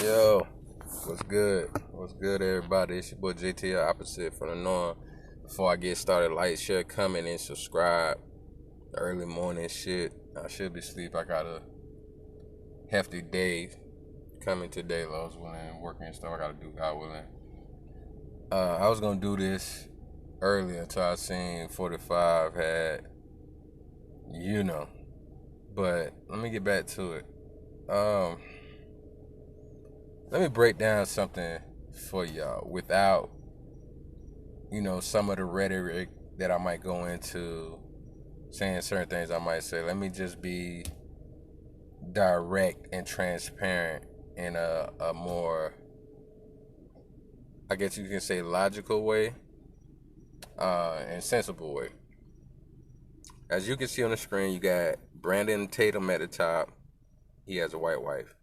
Yo, what's good? What's good, everybody? It's your boy JTL Opposite from the norm. Before I get started, like, share, comment, and subscribe. Early morning shit. I should be asleep. I got a hefty day coming today, Lord's willing, working and stuff. I gotta do God willing. I was gonna do this earlier until I seen 45 had, you know. But let me get back to it. Um, Let me break down something for y'all without some of the rhetoric that I might go into, saying certain things I might say. Let me just be direct and transparent in a more, I guess you can say, logical way, and sensible way. As you can see on the screen, you got Brandon Tatum at the top. He has a white wife.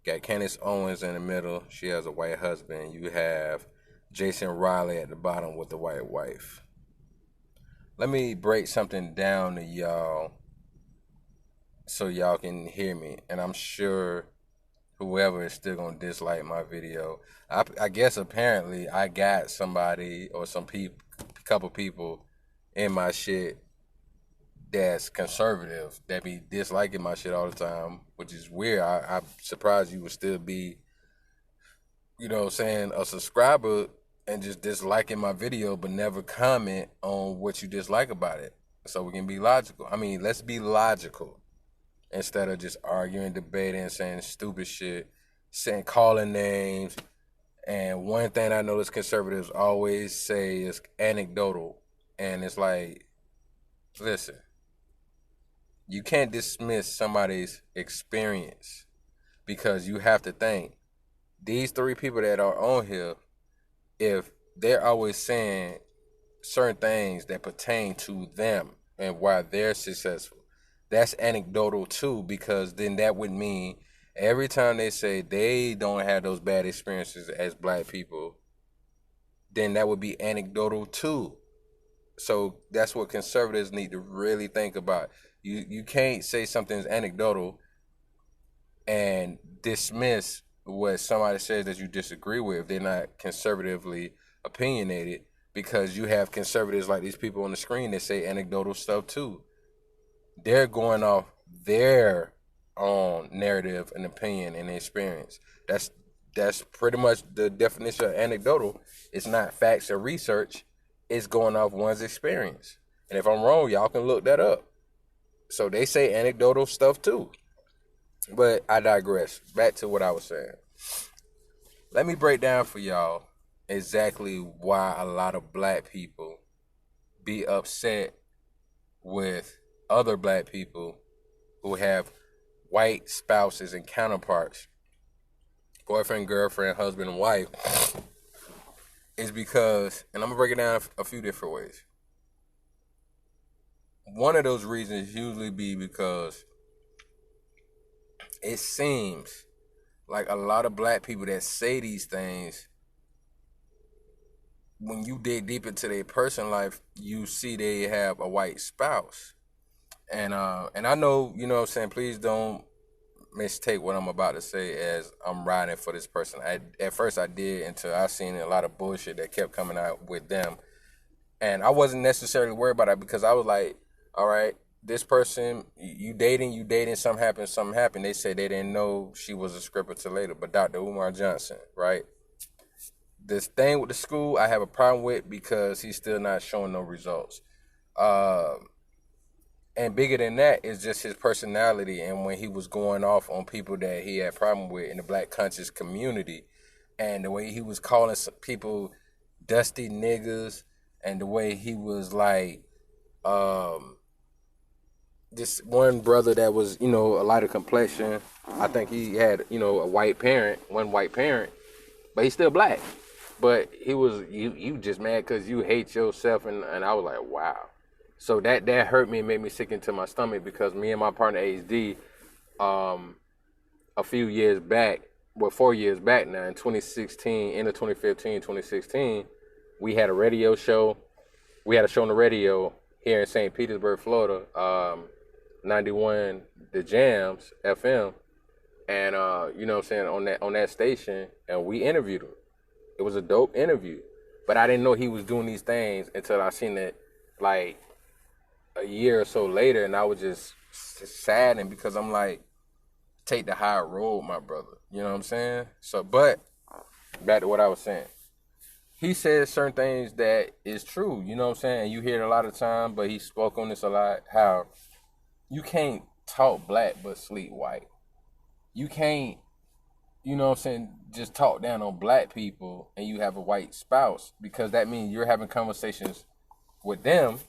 Got Candace Owens in the middle. She has a white husband. You have Jason Riley at the bottom with the white wife. Let me break something down to y'all so y'all can hear me. And I'm sure whoever is still gonna dislike my video. I guess apparently I got somebody or couple people in my shit that's conservative that be disliking my shit all the time, which is weird. I'm surprised you would still be, saying a subscriber and just disliking my video but never comment on what you dislike about it. So we can be logical. I mean, let's be logical instead of just arguing, debating, saying stupid shit, calling names. And one thing I notice conservatives always say is anecdotal. And it's like, listen, you can't dismiss somebody's experience because you have to think these three people that are on here, if they're always saying certain things that pertain to them and why they're successful, that's anecdotal too, because then that would mean every time they say they don't have those bad experiences as black people, then that would be anecdotal too. So that's what conservatives need to really think about. You can't say something's anecdotal and dismiss what somebody says that you disagree with if they're not conservatively opinionated, because you have conservatives like these people on the screen that say anecdotal stuff too. They're going off their own narrative and opinion and experience. That's pretty much the definition of anecdotal. It's not facts or research. It's going off one's experience. And if I'm wrong, y'all can look that up. So they say anecdotal stuff too. But I digress. Back to what I was saying. Let me break down for y'all exactly why a lot of black people be upset with other black people who have white spouses and counterparts, boyfriend, girlfriend, husband, wife, is because, and I'm gonna break it down a few different ways. One of those reasons usually be because it seems like a lot of black people that say these things, when you dig deep into their personal life, you see they have a white spouse. And I know, what I'm saying, please don't mistake what I'm about to say as I'm riding for this person. At first I did, until I seen a lot of bullshit that kept coming out with them. And I wasn't necessarily worried about that because I was like, all right, this person, you dating, something happened. They said they didn't know she was a scripper till later. But Dr. Umar Johnson, right? This thing with the school, I have a problem with because he's still not showing no results. Uh, and bigger than that is just his personality, and when he was going off on people that he had problem with in the black conscious community, and the way he was calling some people dusty niggas, and the way he was like, this one brother that was, a lighter complexion. I think he had, a white parent, one white parent, but he's still black. But he was, you just mad because you hate yourself, and I was like, wow. So that hurt me and made me sick into my stomach, because me and my partner HD, a few years back, 4 years back now, in 2016, end of 2015, 2016, we had a radio show. We had a show on the radio here in St. Petersburg, Florida, 91 The Jams FM. And you know what I'm saying, on that station, and we interviewed him. It was a dope interview. But I didn't know he was doing these things until I seen it like a year or so later, and I was just saddened because I'm like, take the higher road, my brother. You know what I'm saying? So, but back to what I was saying. He says certain things that is true. You know what I'm saying? You hear it a lot of times, but he spoke on this a lot. How you can't talk black but sleep white. You can't, you know what I'm saying, just talk down on black people and you have a white spouse, because that means you're having conversations with them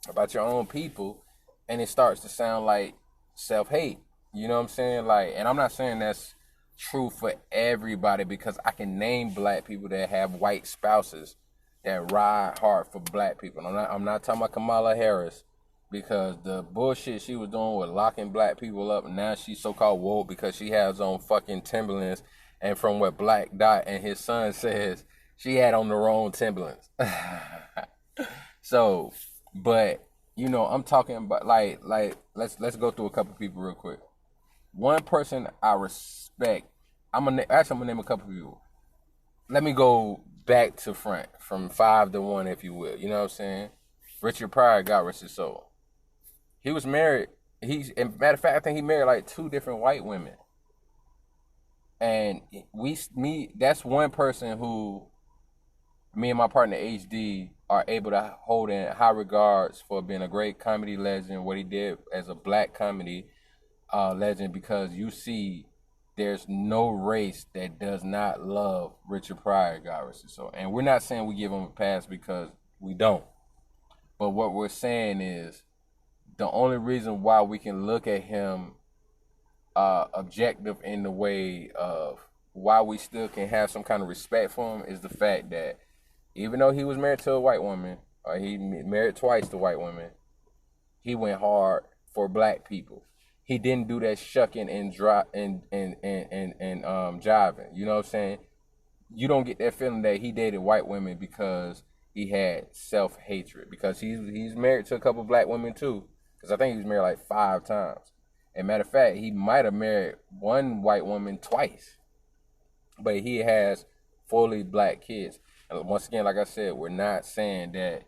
about your own people, and it starts to sound like self-hate. You know what I'm saying? Like, and I'm not saying that's true for everybody, because I can name black people that have white spouses that ride hard for black people. I'm not talking about Kamala Harris, because the bullshit she was doing with locking black people up, and now she's so-called woke because she has on fucking Timberlands, and from what Black Dot and his son says, she had on the wrong Timberlands. So, but you know, I'm talking about like let's go through a couple people real quick. One person I respect, I'm gonna name a couple people. Let me go back to front, from 5 to 1, if you will. You know what I'm saying? Richard Pryor, God rest his soul. He was married. And matter of fact, I think he married like 2 different white women. And that's one person who me and my partner HD are able to hold in high regards for being a great comedy legend, what he did as a black comedy legend, because you see there's no race that does not love Richard Pryor, God rest his soul. And we're not saying we give him a pass, because we don't. But what we're saying is the only reason why we can look at him objective in the way of why we still can have some kind of respect for him is the fact that even though he was married to a white woman, or he married twice to white women, he went hard for black people. He didn't do that shucking and jiving. You know what I'm saying? You don't get that feeling that he dated white women because he had self-hatred. Because he's married to a couple black women too. Because I think he was married like 5 times. And matter of fact, he might have married one white woman twice. But he has fully black kids. And once again, like I said, we're not saying that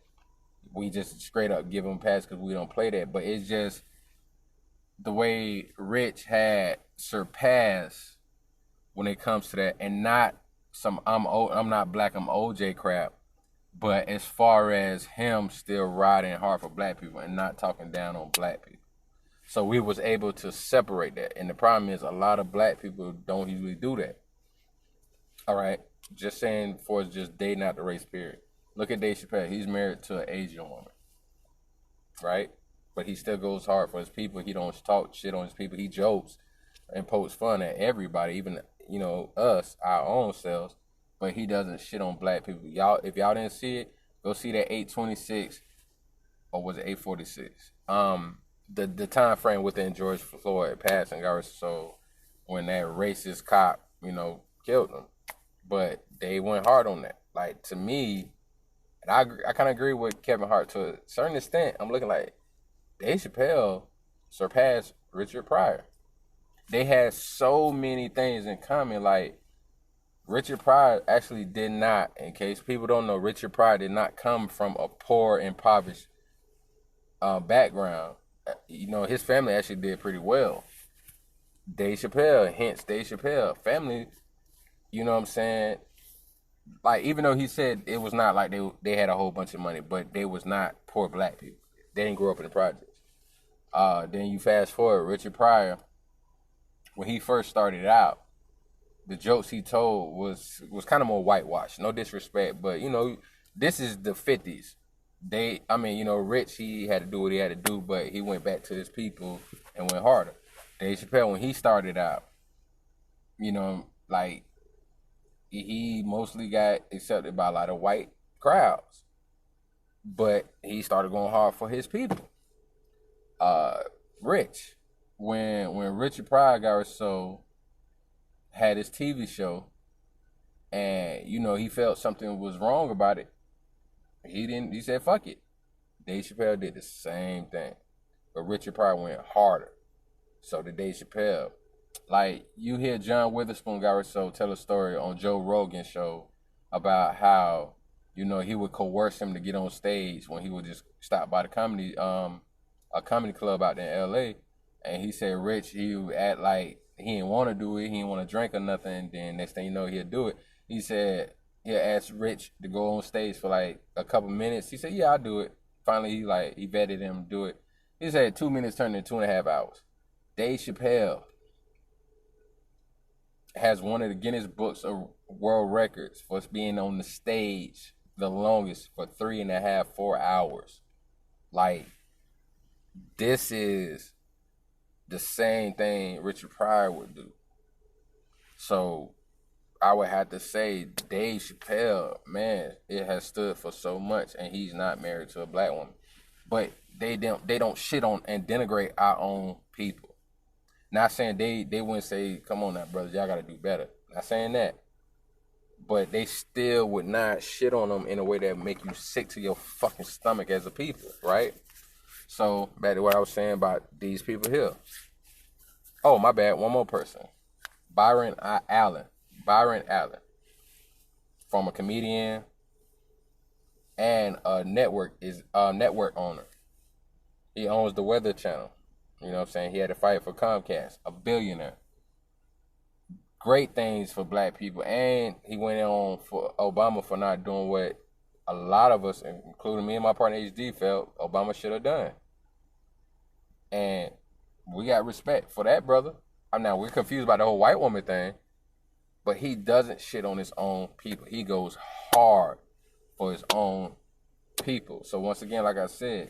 we just straight up give him a pass because we don't play that. But it's just the way Rich had surpassed when it comes to that, and not some I'm not black, I'm OJ crap, but as far as him still riding hard for black people and not talking down on black people. So we was able to separate that. And the problem is a lot of black people don't usually do that. All right. Just saying, for just dating out the race period. Look at Dave Chappelle. He's married to an Asian woman. Right? But he still goes hard for his people. He don't talk shit on his people. He jokes and pokes fun at everybody, even, you know, us, our own selves. But he doesn't shit on black people. Y'all, if y'all didn't see it, go see that 826, or was it 846? The time frame within George Floyd passing, so when that racist cop, you know, killed him. But they went hard on that. Like, to me, and I kind of agree with Kevin Hart to a certain extent. I'm looking like Dave Chappelle surpassed Richard Pryor. They had so many things in common. Like, Richard Pryor actually did not, in case people don't know, Richard Pryor did not come from a poor, impoverished background. You know, his family actually did pretty well. Dave Chappelle, hence Dave Chappelle, family, you know what I'm saying? Like, even though he said it was not like they had a whole bunch of money, but they was not poor black people. They didn't grow up in the projects. Then you fast forward, Richard Pryor, when he first started out, the jokes he told was kind of more whitewashed. No disrespect, but you know, this is the 50s. Rich, he had to do what he had to do, but he went back to his people and went harder. Dave Chappelle, when he started out, you know, like, he mostly got accepted by a lot of white crowds, but he started going hard for his people. Rich, when Richard Pryor got so had his TV show, and you know he felt something was wrong about it, he said fuck it. Dave Chappelle did the same thing, but Richard Pryor went harder. So did Dave Chappelle. Like, you hear John Witherspoon tell a story on Joe Rogan's show about how, he would coerce him to get on stage when he would just stop by the a comedy club out there in LA. And he said Rich, he would act like he didn't want to do it, he didn't want to drink or nothing, and then next thing you know, he'll do it. He said he'll ask Rich to go on stage for like a couple minutes. He said, yeah, I'll do it. Finally, he vetted him to do it. He said 2 minutes turned into 2.5 hours. Dave Chappelle has one of the Guinness Books of World Records for being on the stage the longest for 3.5, 4 hours. Like, this is the same thing Richard Pryor would do. So I would have to say Dave Chappelle, man, it has stood for so much, and he's not married to a black woman. But they don't shit on and denigrate our own people. Not saying they wouldn't say, come on now, brothers, y'all got to do better. Not saying that. But they still would not shit on them in a way that make you sick to your fucking stomach as a people, right? So, back to what I was saying about these people here. Oh, my bad, one more person. Byron Allen. Former comedian and a network owner. He owns the Weather Channel. You know what I'm saying? He had to fight for Comcast, a billionaire. Great things for black people. And he went on for Obama for not doing what a lot of us, including me and my partner HD, felt Obama should have done. And we got respect for that, brother. Now, we're confused about the whole white woman thing, but he doesn't shit on his own people. He goes hard for his own people. So once again, like I said,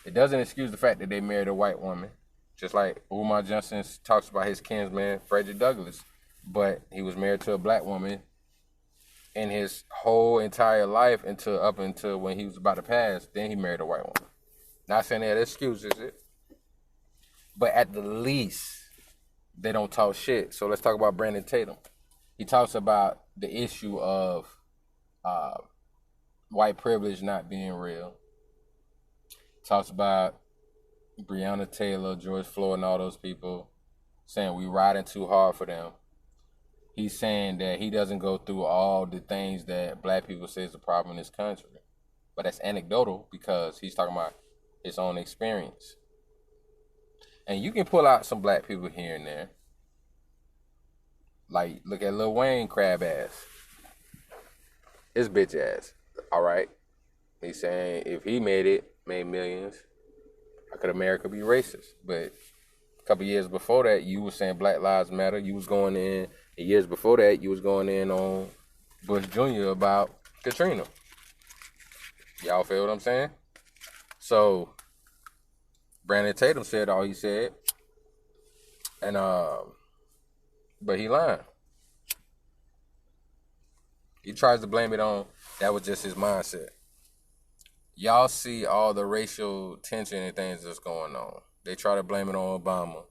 it doesn't excuse the fact that they married a white woman. Just like Umar Johnson talks about his kinsman, Frederick Douglass. But he was married to a black woman in his whole entire life up until when he was about to pass. Then he married a white woman. Not saying that excuses it. But at the least, they don't talk shit. So let's talk about Brandon Tatum. He talks about the issue of white privilege not being real. Talks about Breonna Taylor, George Floyd, and all those people saying we riding too hard for them. He's saying that he doesn't go through all the things that black people say is a problem in this country. But that's anecdotal because he's talking about his own experience. And you can pull out some black people here and there. Like, look at Lil Wayne crab ass. His bitch ass. All right. He's saying if he made millions, how could America be racist? But a couple years before that, you were saying Black Lives Matter. You was going in, and years before that, you was going in on Bush Jr. about Katrina. Y'all feel what I'm saying? So, Brandon Tatum said all he said. And, but he lied. He tries to blame it on, that was just his mindset. Y'all see all the racial tension and things that's going on. They try to blame it on Obama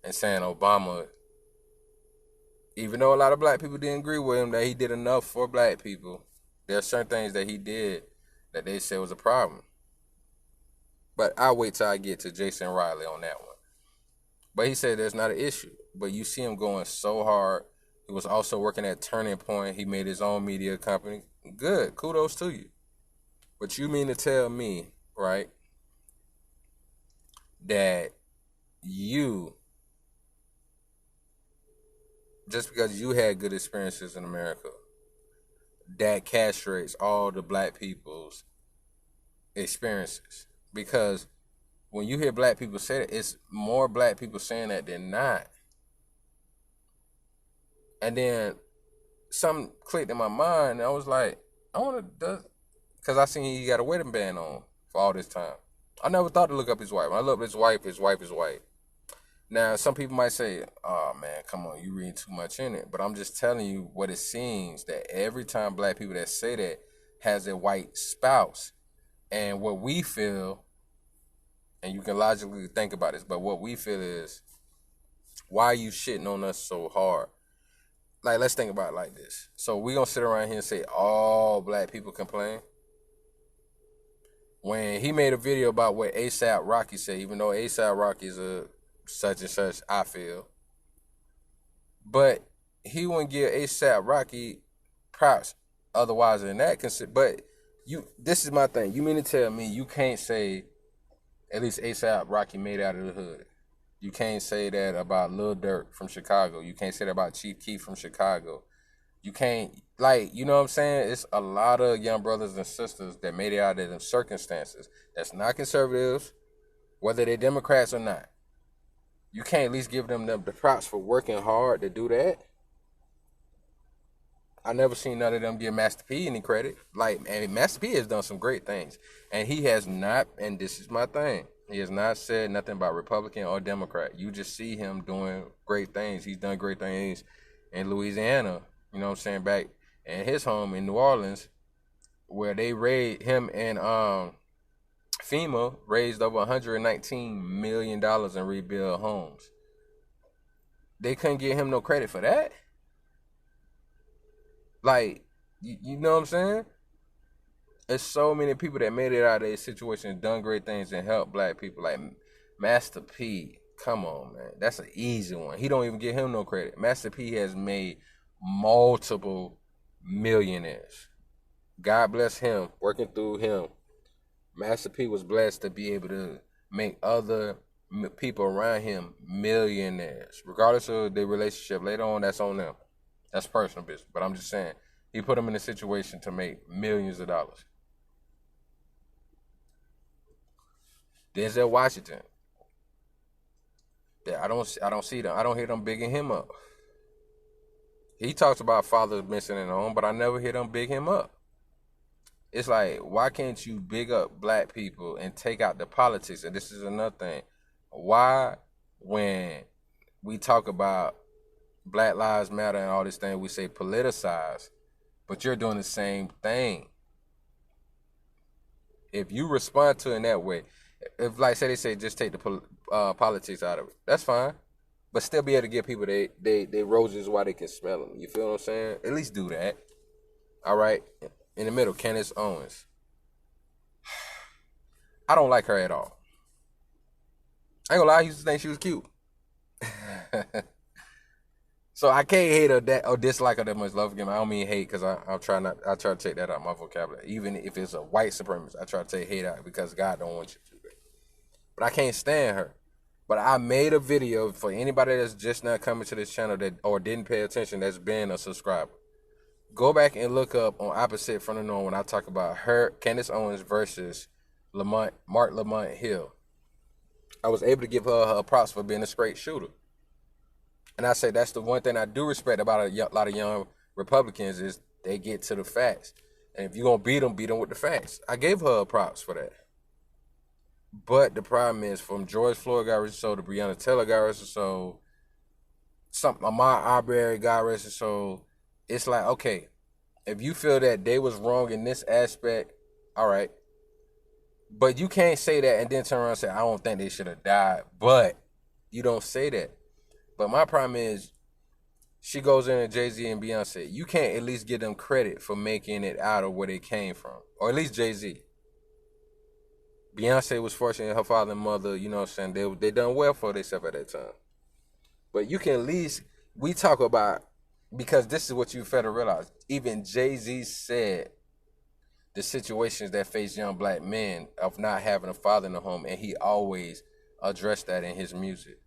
and saying Obama, even though a lot of black people didn't agree with him that he did enough for black people, there are certain things that he did that they said was a problem. But I'll wait till I get to Jason Riley on that one. But he said there's not an issue. But you see him going so hard. He was also working at Turning Point. He made his own media company. Good. Kudos to you. But you mean to tell me, right, that you, just because you had good experiences in America, that castrates all the black people's experiences? Because when you hear black people say that, it's more black people saying that than not. And then something clicked in my mind, and I was like, I want to, because I seen he got a wedding band on for all this time. I never thought to look up his wife. When I looked up his wife is white. Now, some people might say, oh, man, come on, you reading too much in it. But I'm just telling you what it seems, that every time black people that say that has a white spouse. And what we feel, and you can logically think about this, but what we feel is, why are you shitting on us so hard? Like, let's think about it like this. So we gonna sit around here and say all black people complain? When he made a video about what A$AP Rocky said, even though A$AP Rocky is a such and such, I feel, But he wouldn't give ASAP Rocky props otherwise than that. But this is my thing. You mean to tell me you can't say at least ASAP Rocky made it out of the hood? You can't say that about Lil Durk from Chicago. You can't say that about Chief Keef from Chicago. You can't, like, you know what I'm saying? It's a lot of young brothers and sisters that made it out of them circumstances that's not conservatives, whether they're Democrats or not. You can't at least give them the props for working hard to do that. I never seen none of them give Master P any credit. Like, and Master P has done some great things. And he has not, and this is my thing, he has not said nothing about Republican or Democrat. You just see him doing great things. He's done great things in Louisiana, you know what I'm saying, back in his home in New Orleans, where they raised him and FEMA raised over $119 million in rebuild homes. They couldn't give him no credit for that. Like, you know what I'm saying? There's so many people that made it out of their situation, done great things, and helped black people. Like Master P, come on, man. That's an easy one. He don't even give him no credit. Master P has made multiple millionaires. God bless him, working through him. Master P was blessed to be able to make other people around him millionaires. Regardless of their relationship, later on, that's on them. That's personal business. But I'm just saying, he put them in a situation to make millions of dollars. Denzel Washington. Yeah, I don't see them. I don't hear them bigging him up. He talks about fathers missing in the home, but I never hear them big him up. It's like, why can't you big up black people and take out the politics? And this is another thing. Why, when we talk about Black Lives Matter and all this thing, we say politicize, but you're doing the same thing. If you respond to it in that way, if like say they say just take the politics out of it, that's fine. But still be able to give people they roses while they can smell them. You feel what I'm saying? At least do that. All right. In the middle, Candace Owens. I don't like her at all. I ain't gonna lie, I used to think she was cute. So I can't hate her that or dislike her that much. Love again. I don't mean hate because I try to take that out of my vocabulary. Even if it's a white supremacist, I try to take hate out because God don't want you to do that. But I can't stand her. But I made a video for anybody that's just not coming to this channel that or didn't pay attention that's been a subscriber. Go back and look up on Opposite from the Norm when I talk about her, Candace Owens versus Mark Lamont Hill. I was able to give her props for being a straight shooter. And I say that's the one thing I do respect about a lot of young Republicans is they get to the facts. And if you're going to beat them with the facts. I gave her props for that. But the problem is from George Floyd got arrested, so to Breonna Taylor got arrested, so Ahmaud Arbery got arrested, so it's like, okay, if you feel that they was wrong in this aspect, all right. But you can't say that and then turn around and say, I don't think they should have died. But you don't say that. But my problem is, she goes in to Jay-Z and Beyonce. You can't at least give them credit for making it out of where they came from. Or at least Jay-Z. Beyonce was fortunate, her father and mother, you know what I'm saying, they done well for themselves at that time. But you can at least, we talk about, because this is what you fail to realize, even Jay-Z said the situations that face young black men of not having a father in the home, and he always addressed that in his music.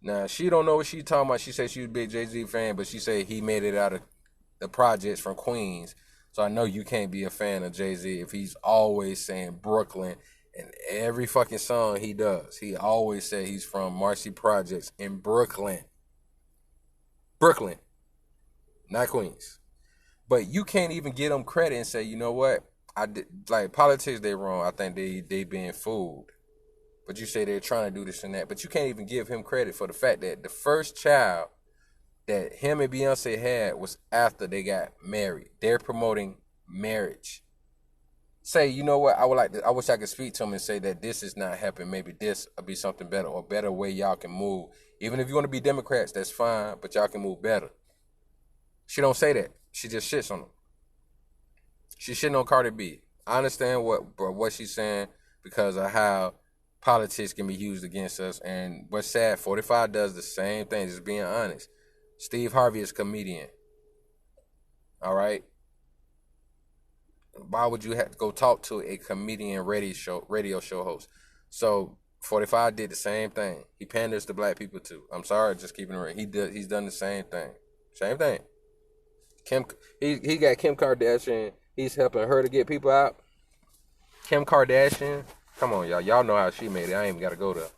Now, she don't know what she talking about. She said she was a big Jay-Z fan, but she said he made it out of the projects from Queens. So I know you can't be a fan of Jay-Z if he's always saying Brooklyn in every fucking song he does. He always said he's from Marcy Projects in Brooklyn. Brooklyn, not Queens. But you can't even give them credit and say, you know what? I did, like, politics, they wrong. I think they being fooled. But you say they're trying to do this and that. But you can't even give him credit for the fact that the first child that him and Beyonce had was after they got married. They're promoting marriage. Say, you know what? I wish I could speak to him and say that this is not happening. Maybe this will be something better or better way y'all can move. Even if you want to be Democrats, that's fine, but y'all can move better. She don't say that. She just shits on them. She's shitting on Cardi B. I understand what she's saying because of how politics can be used against us. And what's sad, 45 does the same thing, just being honest. Steve Harvey is a comedian. All right. Why would you have to go talk to a comedian radio show host? So 45 did the same thing. He panders to black people too. I'm sorry, just keeping it real. He's done the same thing. Same thing. He got Kim Kardashian. He's helping her to get people out. Kim Kardashian. Come on, y'all. Y'all know how she made it. I ain't even got to go there.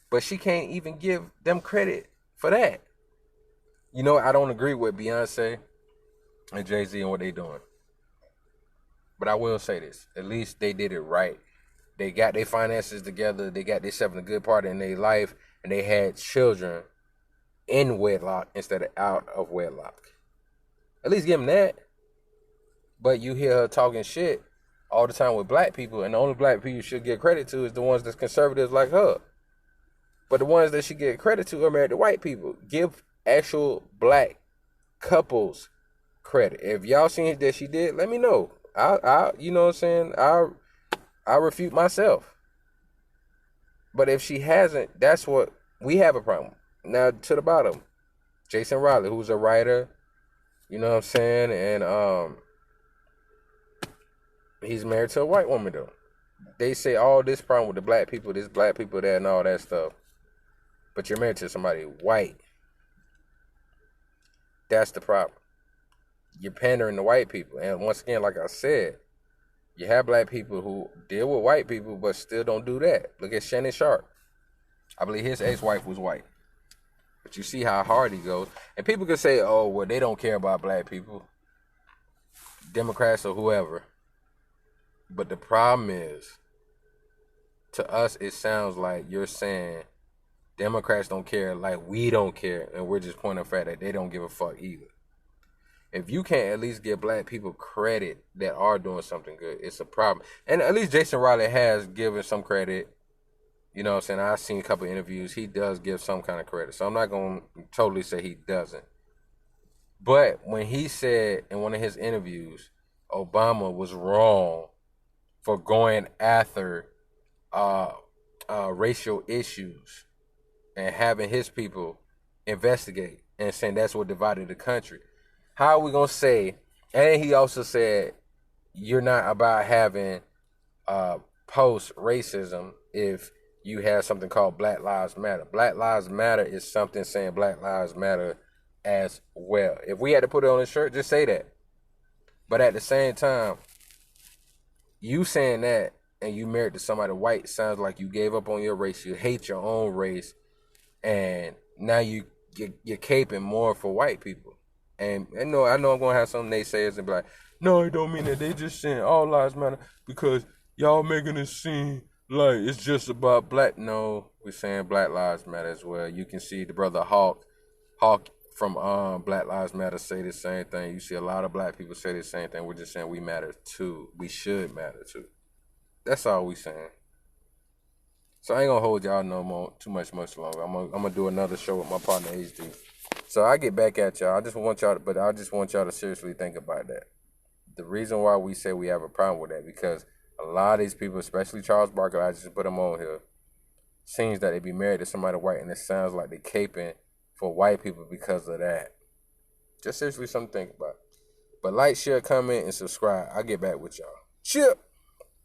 But she can't even give them credit for that. You know, I don't agree with Beyonce and Jay-Z and what they doing. But I will say this. At least they did it right. They got their finances together. They got themselves in a good part in their life. And they had children in wedlock instead of out of wedlock. At least give them that. But you hear her talking shit all the time with black people. And the only black people you should get credit to is the ones that's conservatives like her. But the ones that she get credit to are married to white people. Give actual black couples credit. If y'all seen that she did, let me know. I you know what I'm saying? I refute myself. But if she hasn't, that's what we have a problem. Now to the bottom. Jason Riley, who's a writer, you know what I'm saying? And he's married to a white woman though. They say all this problem with the black people, this black people that and all that stuff. But you're married to somebody white. That's the problem. You're pandering to white people. And once again, like I said, you have black people who deal with white people but still don't do that. Look at Shannon Sharp. I believe his ex-wife was white. But you see how hard he goes. And people can say, oh, well, they don't care about black people. Democrats or whoever. But the problem is, to us, it sounds like you're saying Democrats don't care like we don't care. And we're just pointing the fact that they don't give a fuck either. If you can't at least give black people credit that are doing something good, it's a problem. And at least Jason Riley has given some credit. You know what I'm saying? I've seen a couple of interviews. He does give some kind of credit. So I'm not going to totally say he doesn't. But when he said in one of his interviews, Obama was wrong for going after racial issues and having his people investigate and saying that's what divided the country. How are we going to say, and he also said, you're not about having post-racism if you have something called Black Lives Matter. Black Lives Matter is something saying Black Lives Matter as well. If we had to put it on a shirt, just say that. But at the same time, you saying that and you married to somebody white sounds like you gave up on your race, you hate your own race, and now you're caping more for white people. And I know I'm going to have some naysayers and be like, no, it don't mean that. They just saying all lives matter because y'all making it seem like it's just about black. No, we're saying Black Lives Matter as well. You can see the brother Hawk from Black Lives Matter say the same thing. You see a lot of black people say the same thing. We're just saying we matter too. We should matter too. That's all we saying. So I ain't going to hold y'all too much longer. I'm gonna do another show with my partner HD. So I get back at y'all. I just want y'all to seriously think about that. The reason why we say we have a problem with that, because a lot of these people, especially Charles Barkley, I just put him on here, seems that they be married to somebody white, and it sounds like they're caping for white people because of that. Just seriously something to think about. But like, share, comment, and subscribe. I'll get back with y'all. Chip!